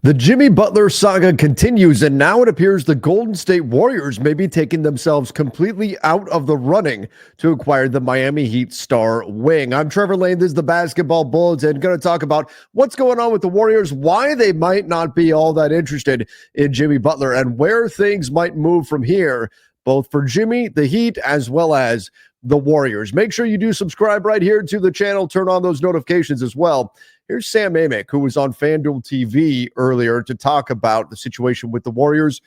The Jimmy Butler saga continues, and now it appears the Golden State Warriors may be taking themselves completely out of the running to acquire the Miami Heat star wing. I'm Trevor Lane. This is the Basketball Bulletin. Going to talk about what's going on with the Warriors, why they might not be all that interested in Jimmy Butler, and where things might move from here, both for Jimmy, the Heat, as well as the Warriors. Make sure you do subscribe right here to the channel. Turn on those notifications as well. Here's Sam Amick, who was on FanDuel TV earlier to talk about the situation with the Warriors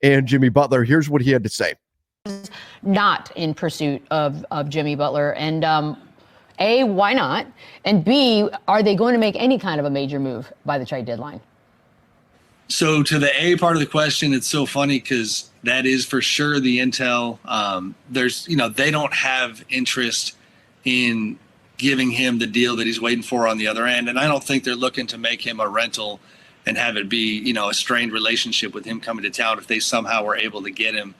and Jimmy Butler. Here's what he had to say. Not in pursuit of Jimmy Butler. And A, why not? And B, are they going to make any kind of a major move by the trade deadline? So to the A part of the question, it's so funny because that is for sure the intel. They don't have interest in giving him the deal that he's waiting for on the other end. And I don't think they're looking to make him a rental and have it be, a strained relationship with him coming to town if they somehow were able to get him.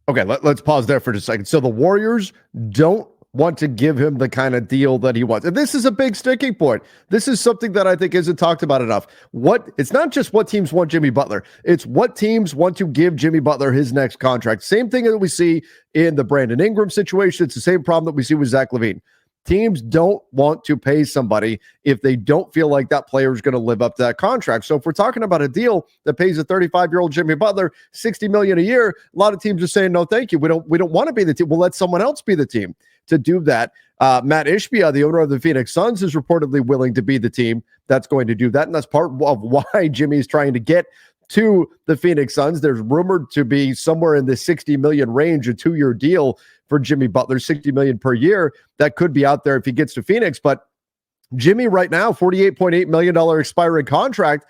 Okay, let's pause there for just a second. So the Warriors don't want to give him the kind of deal that he wants. And this is a big sticking point. This is something that I think isn't talked about enough. It's not just what teams want Jimmy Butler. It's what teams want to give Jimmy Butler his next contract. Same thing that we see in the Brandon Ingram situation. It's the same problem that we see with Zach LaVine. Teams don't want to pay somebody if they don't feel like that player is going to live up to that contract. So if we're talking about a deal that pays a 35-year-old Jimmy Butler $60 million a year, a lot of teams are saying, no, thank you. We don't want to be the team. We'll let someone else be the team. To do that, Matt Ishbia, the owner of the Phoenix Suns, is reportedly willing to be the team that's going to do that. And that's part of why Jimmy is trying to get to the Phoenix Suns. There's rumored to be somewhere in the $60 million range, a 2-year deal for Jimmy Butler, $60 million per year. That could be out there if he gets to Phoenix. But Jimmy right now, $48.8 million expiring contract,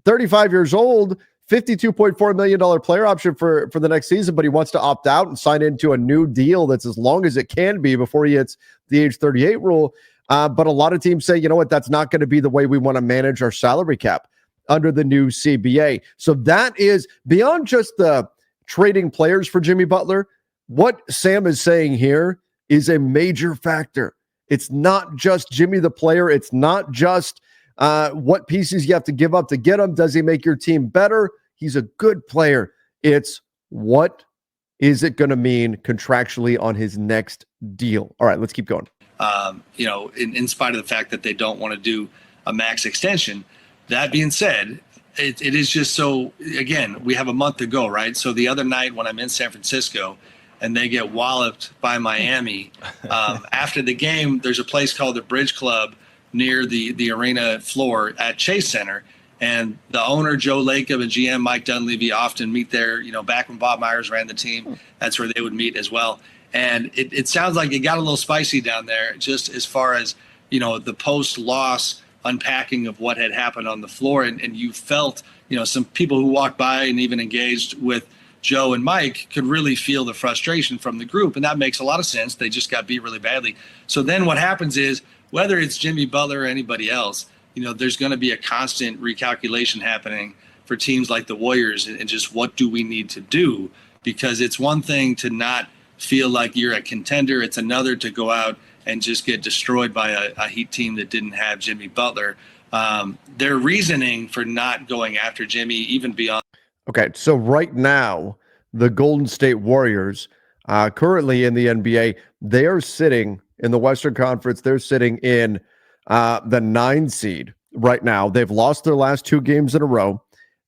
35 years old, $52.4 million player option for the next season, but he wants to opt out and sign into a new deal that's as long as it can be before he hits the age 38 rule. But a lot of teams say, you know what, that's not going to be the way we want to manage our salary cap under the new CBA. So that is beyond just the trading players for Jimmy Butler. What Sam is saying here is a major factor. It's not just Jimmy the player. It's not just what pieces you have to give up to get him. Does he make your team better? He's a good player. It's what is it going to mean contractually on his next deal? All right, let's keep going. In spite of the fact that they don't want to do a max extension, that being said, it is just so, again, we have a month to go, right? So the other night when I'm in San Francisco and they get walloped by Miami, after the game, there's a place called the Bridge Club near the arena floor at Chase Center. And the owner, Joe Lacob, and GM Mike Dunleavy often meet there. Back when Bob Myers ran the team, that's where they would meet as well. And it sounds like it got a little spicy down there, just as far as, the post-loss unpacking of what had happened on the floor. And you felt, some people who walked by and even engaged with Joe and Mike could really feel the frustration from the group. And that makes a lot of sense. They just got beat really badly. So then what happens is, whether it's Jimmy Butler or anybody else, there's going to be a constant recalculation happening for teams like the Warriors and just what do we need to do? Because it's one thing to not feel like you're a contender. It's another to go out and just get destroyed by a Heat team that didn't have Jimmy Butler. Their reasoning for not going after Jimmy, even beyond. Okay, so right now, the Golden State Warriors, currently in the NBA, they are sitting in the Western Conference. They're sitting in the 9 seed right now. They've lost their last 2 games in a row.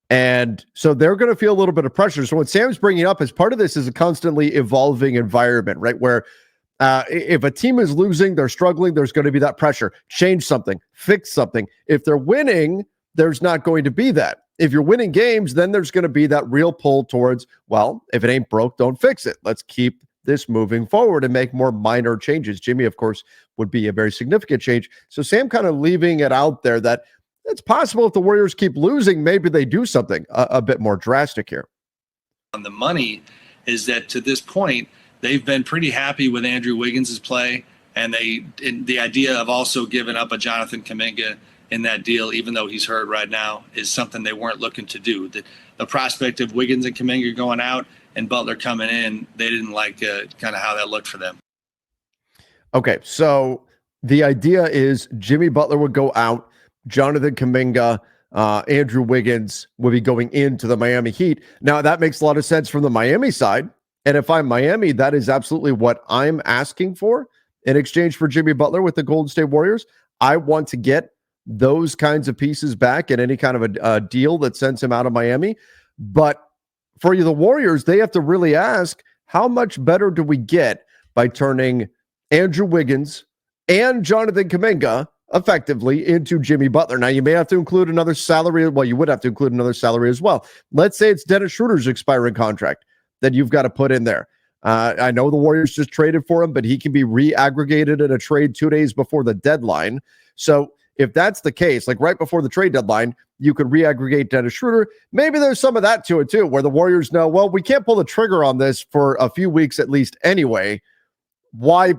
And so they're going to feel a little bit of pressure. So what Sam's bringing up as part of this is a constantly evolving environment, right? Where if a team is losing, they're struggling, there's going to be that pressure. Change something, fix something. If they're winning, there's not going to be that. If you're winning games, then there's going to be that real pull towards, well, if it ain't broke, don't fix it. Let's keep this moving forward and make more minor changes. Jimmy, of course, would be a very significant change. So Sam kind of leaving it out there that it's possible if the Warriors keep losing, maybe they do something a bit more drastic here. On the money is that to this point, they've been pretty happy with Andrew Wiggins' play, and the idea of also giving up a Jonathan Kuminga in that deal, even though he's hurt right now, is something they weren't looking to do. The prospect of Wiggins and Kuminga going out and Butler coming in, they didn't like kind of how that looked for them. Okay, so the idea is Jimmy Butler would go out, Jonathan Kuminga Andrew Wiggins will be going into the Miami Heat. Now, that makes a lot of sense from the Miami side. And if I'm Miami, that is absolutely what I'm asking for in exchange for Jimmy Butler with the Golden State Warriors. I want to get those kinds of pieces back in any kind of a deal that sends him out of Miami. But for you, the Warriors, they have to really ask, how much better do we get by turning Andrew Wiggins and Jonathan Kuminga effectively into Jimmy Butler? Now, you may have to include another salary. Well, you would have to include another salary as well. Let's say it's Dennis Schroeder's expiring contract that you've got to put in there. I know the Warriors just traded for him, but he can be re-aggregated in a trade 2 days before the deadline. So if that's the case, like right before the trade deadline, you could re-aggregate Dennis Schroeder. Maybe there's some of that to it too, where the Warriors know, well, we can't pull the trigger on this for a few weeks at least anyway. Why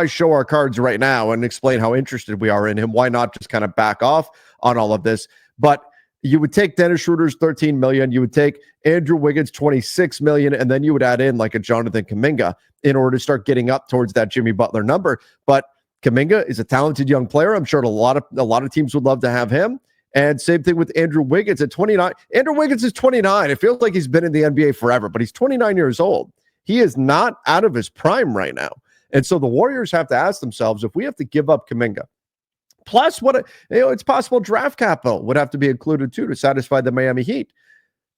show our cards right now and explain how interested we are in him? Why not just kind of back off on all of this? But you would take Dennis Schroeder's $13 million, you would take Andrew Wiggins' $26 million, and then you would add in like a Jonathan Kuminga in order to start getting up towards that Jimmy Butler number. But Kuminga is a talented young player. I'm sure a lot of teams would love to have him. And same thing with Andrew Wiggins at 29. Andrew Wiggins is 29. It feels like he's been in the NBA forever, but he's 29 years old. He is not out of his prime right now. And so the Warriors have to ask themselves, if we have to give up Kuminga, plus it's possible draft capital would have to be included too to satisfy the Miami Heat.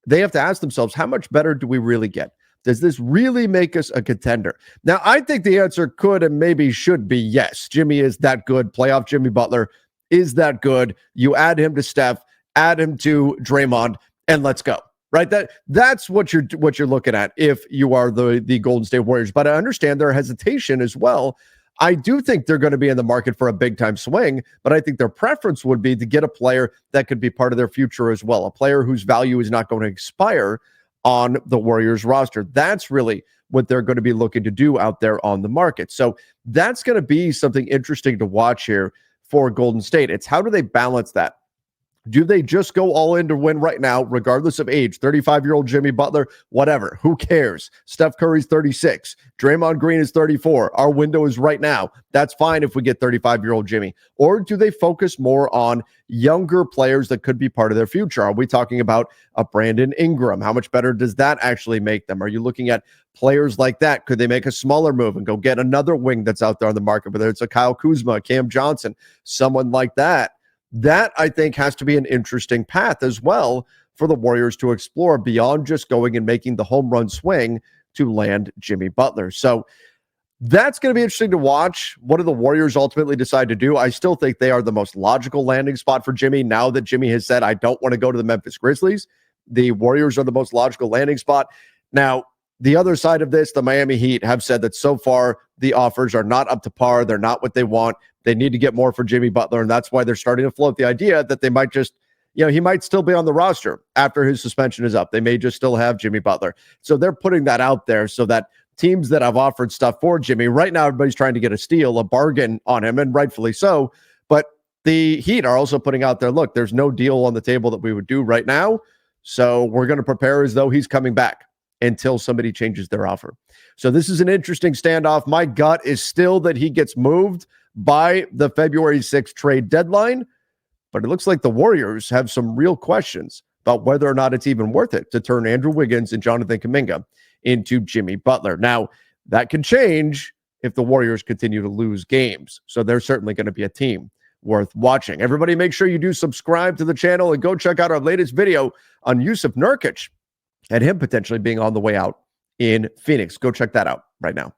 They have to ask themselves, how much better do we really get? Does this really make us a contender? Now, I think the answer could and maybe should be yes. Jimmy is that good. Playoff Jimmy Butler is that good. You add him to Steph, add him to Draymond, and let's go. Right? That's what you're looking at if you are the Golden State Warriors. But I understand their hesitation as well. I do think they're going to be in the market for a big-time swing, but I think their preference would be to get a player that could be part of their future as well, a player whose value is not going to expire on the Warriors roster. That's really what they're going to be looking to do out there on the market. So that's going to be something interesting to watch here for Golden State. It's how do they balance that? Do they just go all in to win right now, regardless of age? 35-year-old Jimmy Butler, whatever. Who cares? Steph Curry's 36. Draymond Green is 34. Our window is right now. That's fine if we get 35-year-old Jimmy. Or do they focus more on younger players that could be part of their future? Are we talking about a Brandon Ingram? How much better does that actually make them? Are you looking at players like that? Could they make a smaller move and go get another wing that's out there on the market, whether it's a Kyle Kuzma, Cam Johnson, someone like that? That, I think, has to be an interesting path as well for the Warriors to explore beyond just going and making the home run swing to land Jimmy Butler. So that's going to be interesting to watch. What do the Warriors ultimately decide to do? I still think they are the most logical landing spot for Jimmy. Now that Jimmy has said, I don't want to go to the Memphis Grizzlies, the Warriors are the most logical landing spot. Now, the other side of this, the Miami Heat have said that so far the offers are not up to par. They're not what they want. They need to get more for Jimmy Butler, and that's why they're starting to float the idea that they might just, he might still be on the roster after his suspension is up. They may just still have Jimmy Butler. So they're putting that out there so that teams that have offered stuff for Jimmy, right now everybody's trying to get a steal, a bargain on him, and rightfully so. But the Heat are also putting out there, look, there's no deal on the table that we would do right now, so we're going to prepare as though he's coming back until somebody changes their offer. So this is an interesting standoff. My gut is still that he gets moved by the February 6th trade deadline, but it looks like the Warriors have some real questions about whether or not it's even worth it to turn Andrew Wiggins and Jonathan Kuminga into Jimmy Butler. Now, that can change if the Warriors continue to lose games. So they're certainly going to be a team worth watching. Everybody make sure you do subscribe to the channel and go check out our latest video on Jusuf Nurkic and him potentially being on the way out in Phoenix. Go check that out right now.